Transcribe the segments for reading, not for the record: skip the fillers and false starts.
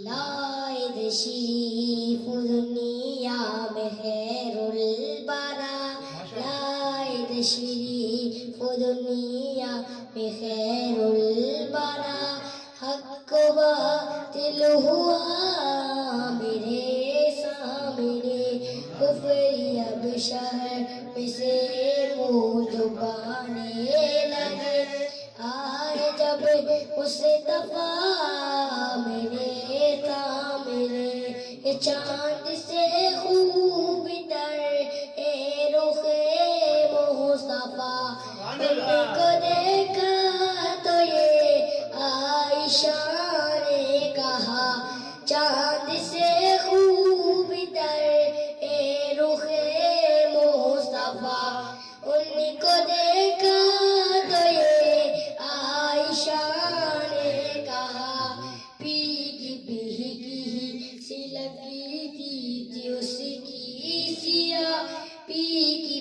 لائد شریف دنیا میں خیر البرا لائد شریف دنیا میں خیر البرا حق و باطل ہوا میرے سامنے کفر اب شہر میں سے منہ دبانے لگے آئے جب مصطفیٰ میرے سامنے یہ چاند سے خوب تر اے رخ مصطفیٰ ان کو دیکھا تو یہ عائشہ نے کہا چاند سے خوب تر اے رخ مصطفیٰ ان کو دیکھا تو یہ عائشہ نے کہا پیگی سی لگی تھی اس کی سیاہ پیگی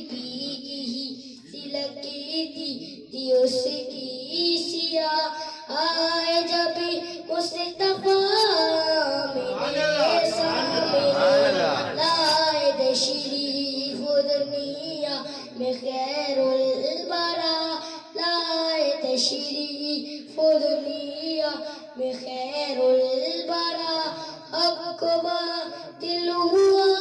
سی لگی تھی اس کی سیاہ آئے جب مصطفیٰ میرے سامنے لائد شریف دنیا میں خیر البرا لائد شریف دنیا میں خیر البرا حق و باطل ہوا